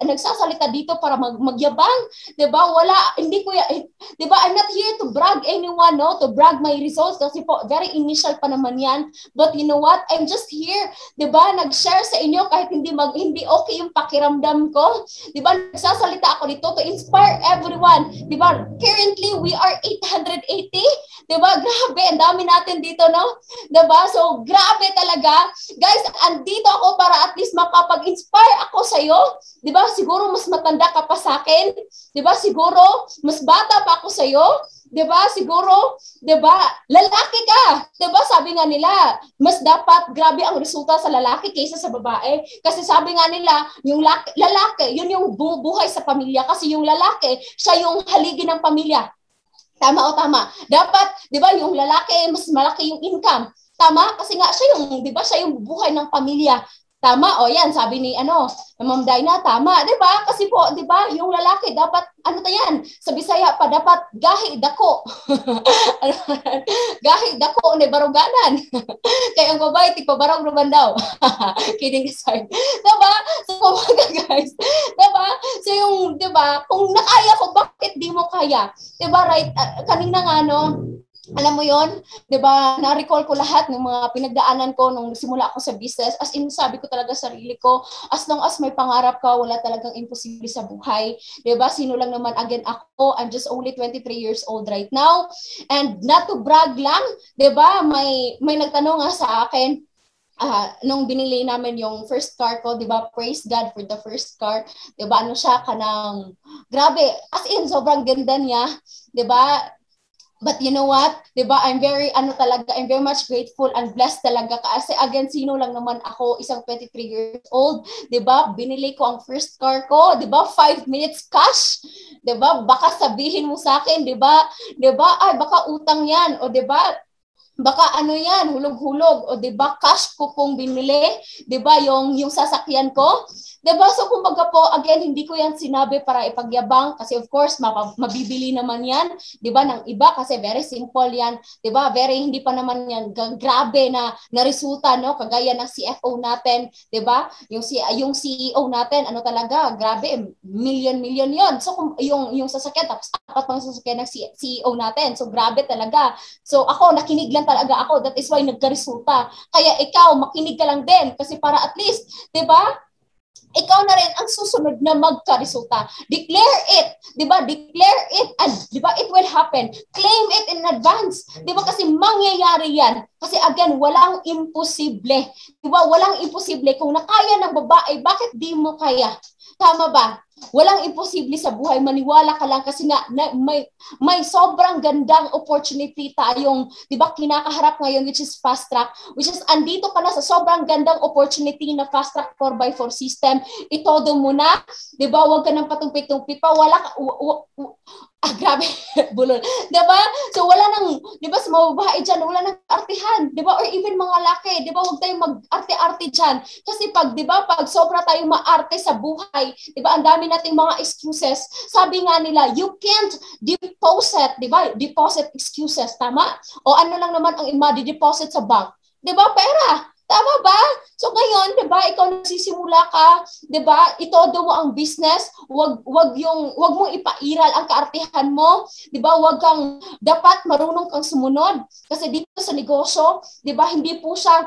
nagsasalita dito para magyabang. Diba? Wala, hindi ko, diba? I'm not here to brag anyone, no? To brag my results kasi po, very initial pa naman yan. But you know what? I'm just here, diba? Nag-share sa inyo kahit hindi okay yung pakiramdam ko. Diba? Nagsasalita ako dito to inspire everyone. Diba? Currently, we are 880. Diba? Grabe, ang dami natin dito, no? Diba? So, grabe talaga. Guys, andito ako para at least makapag-inspire ako sa'yo. Diba? Siguro mas matanda ka pa sa akin. Diba? Siguro mas bata pa ako sa'yo. Diba? Siguro, diba? Lalaki ka. Diba? Sabi nga nila, mas dapat grabe ang resulta sa lalaki kaysa sa babae. Kasi sabi nga nila, yung lalaki, yun yung bumubuhay sa pamilya. Kasi yung lalaki, siya yung haligi ng pamilya. Tama o tama? Dapat, di ba, yung lalaki, mas malaki yung income. Tama? Kasi nga, siya yung, di ba, siya yung buhay ng pamilya. Tama? O yan, sabi ni, Ma'am Dina, tama. Di ba? Kasi po, di ba, yung lalaki, dapat, yan, sa Bisaya pa, dapat gahi dako. Gahi dako, ni baruganan. Kaya ang babae, tigpabarog naman daw. Kidding aside. Diba? So, guys, diba? So, yung, diba, kung nakaya ko, bakit di mo kaya? Diba, right? Kanina nga, alam mo yon, 'di ba? Na-recall ko lahat ng mga pinagdaanan ko nung simula ako sa business. As in, sabi ko talaga sa sarili ko, as long as may pangarap ka, wala talagang imposible sa buhay. 'Di ba? Sino lang naman again ako, I'm just only 23 years old right now. And not to brag lang, 'di ba? May nagtanong nga sa akin, nung binili namin yung first car ko, 'di ba? Praise God for the first car. 'Di ba? Ano siya kanang grabe, as in sobrang ganda niya, 'di ba? But you know what? 'Di ba? I'm very much grateful and blessed talaga kasi again sino lang naman ako, isang 23 years old, 'di ba? Binili ko ang first car ko, 'di ba? 5 minutes cash. 'Di ba? Baka sabihin mo sa akin, 'di ba? 'Di ba? Ay baka utang 'yan o 'di ba? Baka ano 'yan, hulog-hulog o 'di ba? Cash ko pong binili, 'di ba? Yung sasakyan ko. 'Di ba? So kumbaga po, again, hindi ko yan sinabi para ipagyabang kasi of course mabibili naman yan, 'di ba, ng iba kasi very simple yan, 'di ba? Very hindi pa naman yan grabe na resulta, no? Kagaya ng CFO natin, 'di ba? Yung CEO natin, ano talaga, grabe, million 'yon. So yung sasakyan tapos apat pang sasakyan ng CEO natin. So grabe talaga. So ako nakinig lang talaga ako. That is why nagka-resulta. Kaya ikaw makinig ka lang din kasi para at least, 'di ba? Ikaw na rin ang susunod na magka-resulta. Declare it, 'di ba? Declare it and 'di ba it will happen. Claim it in advance. 'Di ba kasi mangyayari 'yan. Kasi again, walang imposible. 'Di ba? Walang imposible. Kung nakaya ng babae, bakit di mo kaya? Tama ba? Walang imposible sa buhay. Maniwala ka lang kasi nga may sobrang gandang opportunity tayong, 'di ba, kinakaharap ngayon, which is fast track, which is andito ka na sa sobrang gandang opportunity na fast track 4x4 system. Itodo mo na, 'di ba? Huwag ka nang patumpik-tumpik pa. Wala ka grabe, bulol. 'Di ba? So wala nang, 'di ba, sa mga babae diyan, wala nang artihan, 'di ba? Or even mga laki, 'di ba? Huwag tayong mag-arte-arte diyan. Kasi pag, 'di ba, pag sobra tayong maarte sa buhay, 'di ba? Ang dami nating mga excuses. Sabi nga nila, you can't deposit, 'di ba? Deposit excuses, tama? O ano lang naman ang i-deposit sa bank? 'Di ba? Pera. Tama ba? So ngayon, 'di ba, ikaw nagsisimula ka, 'di ba? Itodo mo ang business, wag mong ipairal ang kaartihan mo, 'di ba? Wag kang dapat marunong kang sumunod kasi dito sa negosyo, 'di ba, hindi po siya,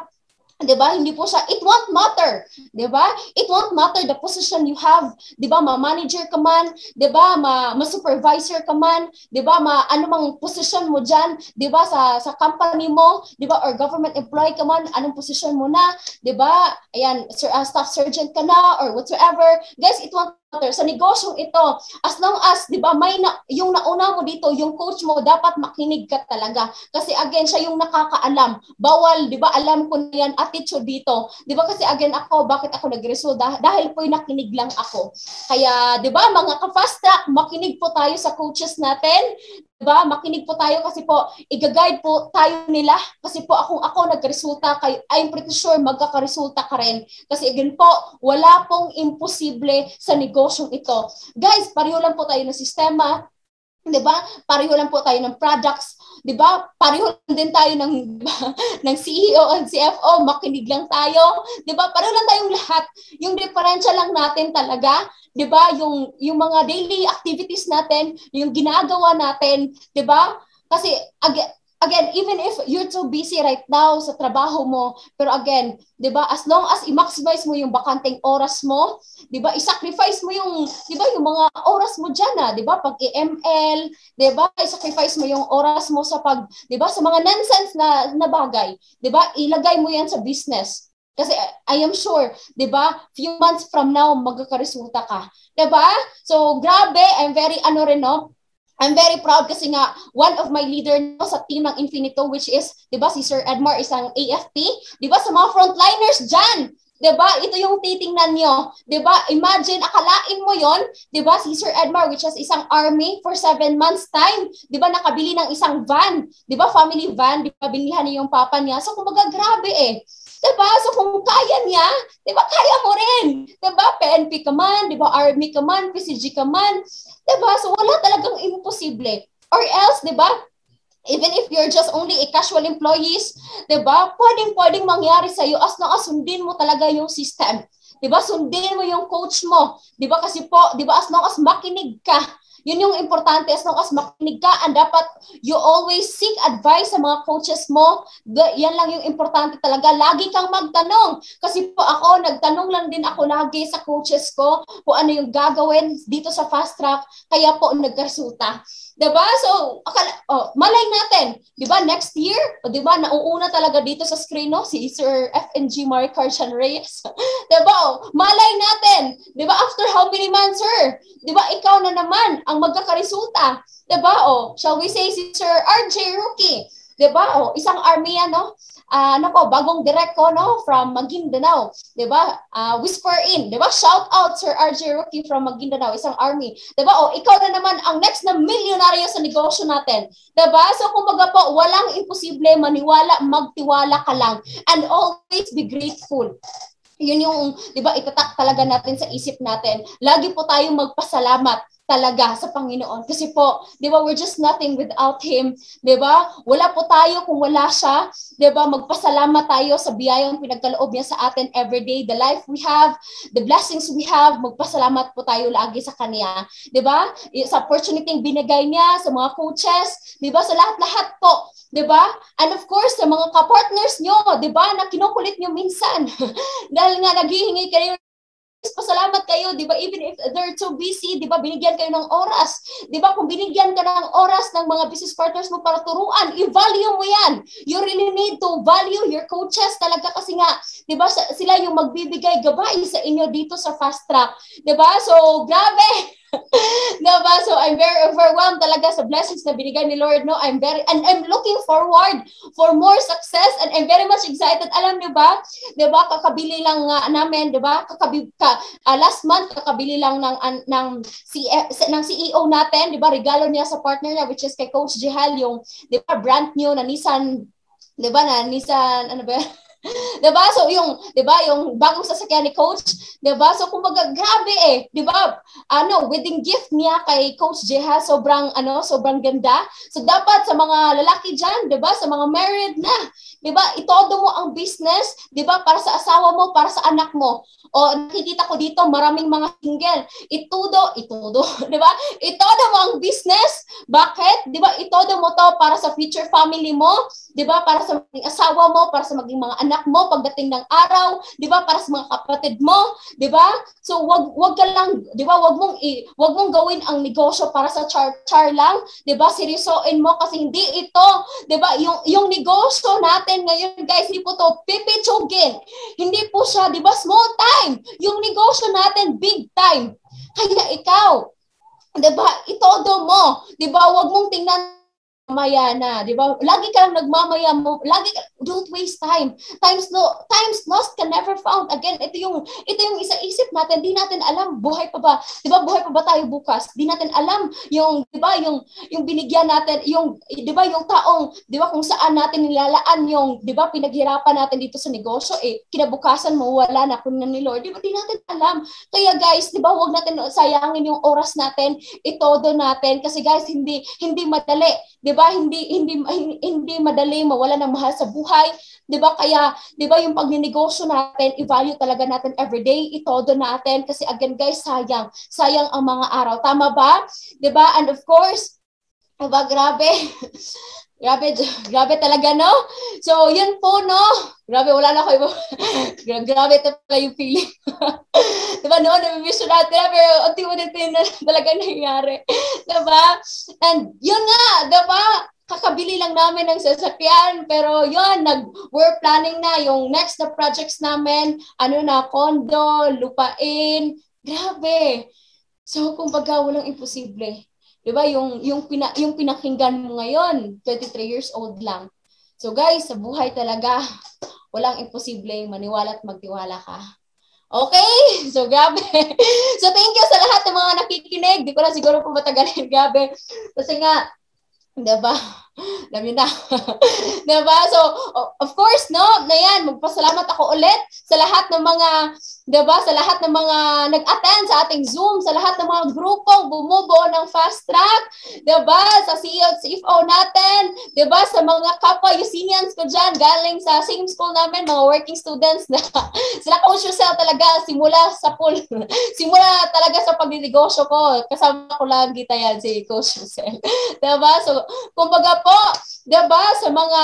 'di ba? Hindi po siya, it won't matter, 'di ba? It won't matter the position you have, 'di ba? Ma-manager ka man, 'di ba? Ma-supervisor ka man, 'di ba? Ano mang position mo diyan, 'di ba? Sa company mo, 'di ba? Or government employee ka man, anong position mo na, 'di ba? Ayan, staff sergeant ka na or whatsoever. Guys, it won't matter sa negosyong ito. As long as, 'di ba, yung nauna mo dito, yung coach mo, dapat makinig ka talaga. Kasi again, siya yung nakakaalam. Bawal, 'di ba? Alam ko na yan, attitude dito. 'Di ba? Kasi again ako, bakit ako nag-result? Dahil po nakinig lang ako. Kaya, 'di ba, mga ka-fast track, makinig po tayo sa coaches natin. 'Di ba? Makinig po tayo kasi po i-guide po tayo nila kasi po ako nagresulta, I'm pretty sure magkakaresulta ka rin. Kasi again po, wala pong imposible sa negosyong ito. Guys, pareho lang po tayo ng sistema, 'di ba? Pareho lang po tayo ng products, 'di ba? Pareho din tayo ng CEO at CFO, makinig lang tayo, 'di ba? Pareho lang tayong lahat. Yung diferensya lang natin talaga, 'di ba? Yung mga daily activities natin, yung ginagawa natin, 'di ba? Kasi again, even if you're so busy right now sa trabaho mo, pero again, 'di ba, as long as i-maximize mo yung bakanteng oras mo, 'di ba, i-sacrifice mo yung, 'di ba, yung mga oras mo diyan, 'di ba, pag ML, 'di ba, i-sacrifice mo yung oras mo sa 'di ba, sa mga nonsense na bagay, 'di ba, ilagay mo yan sa business. Kasi I am sure, 'di ba, few months from now magkakaresulta ka, 'di ba? So grabe, I'm very proud kasi nga one of my leader no, sa team ng Infinito, which is, 'di ba, si Sir Edmar, isang AFP, 'di ba, sa mga frontliners diyan. 'Di ba? Ito yung titingnan niyo, 'di ba? Imagine, akalain mo 'yon, 'di ba? Si Sir Edmar, which is isang army for 7 months time, 'di ba, nakabili ng isang van, 'di ba? Family van, 'di ba, binilihan niya yung papa niya. So kumbaga grabe eh. 'Di ba? So kung kaya niya, 'di ba, kaya mo rin. 'Di ba? PNP ka man, 'di ba? Army ka man, PCG ka man. 'Di ba? So wala talagang imposible. Or else, 'di ba? Even if you're just only a casual employees, 'di ba? Pwedeng mangyari sa iyo as long as sundin mo talaga yung system. 'Di ba? Sundin mo yung coach mo. 'Di ba? Kasi po, 'di ba, as long as makinig ka, Yun yung importante, as long as makinig ka, and dapat you always seek advice sa mga coaches mo. Yan lang yung importante talaga. Lagi kang magtanong. Kasi po ako, nagtanong lang din ako lagi sa coaches ko kung ano yung gagawin dito sa fast track. Kaya po nagkaresulta. Diba? So, malay natin. Diba? Next year, diba? Nauuna talaga dito sa screen, no? Si Sir FNG Maricar Chan Reyes. Diba? Malay natin. Diba? After how many months, sir? Diba? Ikaw na naman ang magkakaresulta. Diba? Shall we say si Sir RJ Rookie? Diba? Isang army yan, no? Bagong direct ko, no? From Maguindanao. Diba? Whisper in. Diba? Shout out Sir RJ Rookie from Maguindanao, isang army. Diba? Ikaw na naman ang next na milyonaryo sa negosyo natin. Diba? So, kumbaga po, walang imposible, maniwala, magtiwala ka lang. And always be grateful. Yun yung, diba, itatak talaga natin sa isip natin. Lagi po tayong magpasalamat talaga sa Panginoon. Kasi po, di ba, we're just nothing without Him. Di ba? Wala po tayo kung wala siya. Di ba? Magpasalamat tayo sa biyayang pinagkaloob niya sa atin everyday. The life we have, the blessings we have, magpasalamat po tayo lagi sa Kanya. Di ba? Sa opportunity yung binigay niya, sa mga coaches, di ba? Sa lahat-lahat po. Di ba? And of course, sa mga kapartners nyo, di ba, na kinukulit nyo minsan. Dahil nga, naghihingi kayo, pasalamat kayo, di ba? Even if they're too busy, di ba? Binigyan kayo ng oras. Di ba? Kung binigyan ka ng oras ng mga business partners mo para turuan, i-value mo yan. You really need to value your coaches talaga kasi nga, di ba? Sila yung magbibigay gabay sa inyo dito sa fast track. Di ba? So, grabe! Diba? So I'm very overwhelmed talaga sa blessings na binigay ni Lord, no? I'm looking forward for more success, and I'm very much excited. Alam niyo ba? 'Di ba? Kakabili lang namin, 'di ba? Last month kakabili lang ng CEO natin, 'di ba? Regalo niya sa partner niya, which is kay Coach Jehal, yung 'di ba, brand new na Nissan, 'di ba? Na Nissan, ano ba? Diba? So yung, diba, yung bagong sasakyan ni Coach, diba? So kumbaga grabe diba? Wedding gift niya kay Coach Jeha, sobrang ganda. So dapat sa mga lalaki diyan, diba? Sa mga married na, diba? Itodo mo ang business, diba? Para sa asawa mo, para sa anak mo. O nakikita ko dito, maraming mga single. Itodo, diba? Itodo mo ang business. Bakit? Diba? Itodo mo to para sa future family mo, diba? Para sa maging asawa mo, para sa maging mga anak mo pagdating ng araw, 'di ba, para sa mga kapatid mo, 'di ba? So wag ka lang, 'di ba, wag mong gawin ang negosyo para sa char lang, 'di ba? Seryosoin mo kasi hindi ito, 'di ba? Yung negosyo natin ngayon, guys, hindi po to pipitsugin. Hindi po siya, 'di ba, small time. Yung negosyo natin big time. Kaya ikaw, 'di ba, itodo mo, 'di ba? Wag mong tingnan maya na, di ba? Lagi ka lang nagmamaya mo, don't waste time. Times lost can never found. Again, ito yung isa-isip natin, di natin alam, buhay pa ba? Di ba, buhay pa ba tayo bukas? Di natin alam yung, di ba, yung binigyan natin, yung, di ba, yung taong, di ba, kung saan natin nilalaan yung, di ba, pinaghirapan natin dito sa negosyo, kinabukasan mo, wala na kunin ni Lord. Di ba, di natin alam. Kaya guys, di ba, huwag natin sayangin yung oras natin, itodo natin, kasi guys, hindi madali. Di ba? Hindi madali mawala ng mahal sa buhay, 'di ba? Kaya 'di ba yung pagninegosyo natin, i-value talaga natin everyday, itodo natin kasi again guys, sayang ang mga araw. Tama ba? 'Di ba? And of course, 'di ba, grabe talaga, no? So, yun po, no? Grabe, wala na kayo. Grabe talaga yung feeling. Diba, no? Nami-vision natin, pero unti-unti na talaga nangyayari. Diba? And yun nga, diba? Kakabili lang namin ng sasakyan, pero yun, we're planning na yung next na projects namin, condo, lupain. Grabe. So, kumbaga, walang imposible. Diba, yung pinakinggan mo ngayon, 23 years old lang. So guys, sa buhay talaga, walang imposible, maniwala at magtiwala ka. Okay? So grabe. So thank you sa lahat ng mga nakikinig. Di ko na siguro po matagalin, grabe. Kasi nga, diba, Alam niyo na. Diba? So, of course, no, na yan, magpasalamat ako ulit sa lahat ng mga, diba, sa lahat ng mga nag-attend sa ating Zoom, sa lahat ng mga grupong bumubuo ng Fast Track, diba, sa CEO at CFO natin, diba, sa mga kapwa Yusinians ko dyan, galing sa same school namin, mga working students na sila Coach Yusel talaga, simula sa pool, simula talaga sa pagninegosyo ko, kasama ko lagi tayo si Coach Yusel. Diba? So, kumbaga po, diba, sa mga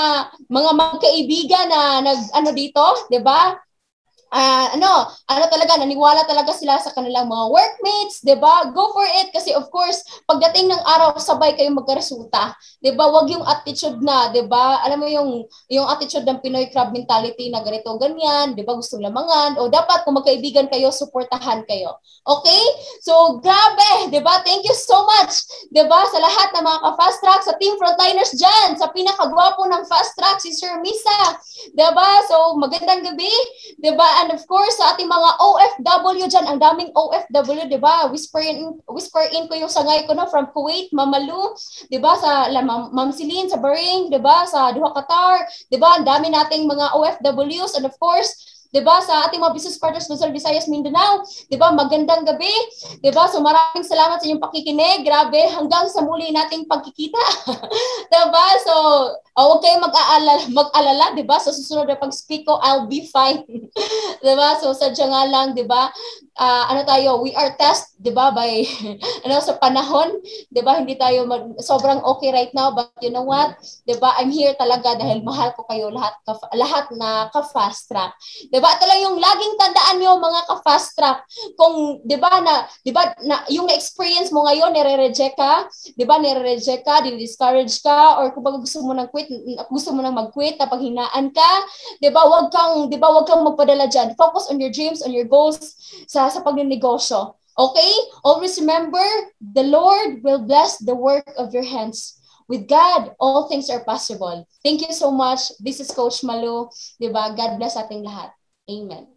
magkaibigan na nag dito, diba? Talaga, naniwala talaga sila sa kanilang mga workmates, 'di ba? Go for it kasi of course, pagdating ng araw sabay kayong magkaresulta, 'di ba? Wag yung attitude na, 'di ba? Alam mo yung attitude ng Pinoy crab mentality na ganito ganyan, 'di ba? Gusto lamangan o dapat kung magkaibigan kayo, suportahan kayo. Okay? So, grabe, 'di ba? Thank you so much, 'di ba? Sa lahat ng mga ka-fast track, sa team frontliners diyan, sa pinakagwapo ng fast track si Sir Misa, 'di ba? So, magandang gabi, 'di ba? And of course, sa ating mga OFW dyan, ang daming OFW, di ba? Whisper in ko yung sangay ko, no? From Kuwait, Mamalu, di ba? Sa Ma'am Celine, sa Bahrain, di ba? Sa Doha, Qatar, di ba? Ang dami nating mga OFWs. And of course, di ba? Sa ating mga business partners, Luzon, Visayas, Mindanao, di ba? Magandang gabi, di ba? So maraming salamat sa inyong pakikinig. Grabe, hanggang sa muli nating pagkikita. Di ba? So, huwag kayong mag-alala, di ba? Sa susunod na pag-speak ko, I'll be fine. Di ba? So, sadya nga lang, di ba? We are test, di ba? By, sa panahon, di ba? Hindi tayo sobrang okay right now, but you know what? Di ba? I'm here talaga dahil mahal ko kayo lahat na ka-fast track. Di ba? Ito lang yung laging tandaan nyo, mga ka-fast track. Kung, di ba, yung na-experience mo ngayon, nire-reject ka, di ba? Nire-reject ka, discourage ka, or kung gusto mo nang mag-quit, na paghinaan ka, di ba? Wag kang magpadala dyan. Focus on your dreams, on your goals, sa pagnenegosyo. Okay? Always remember, the Lord will bless the work of your hands. With God, all things are possible. Thank you so much. This is Coach Malu. Diba? God bless ating lahat. Amen.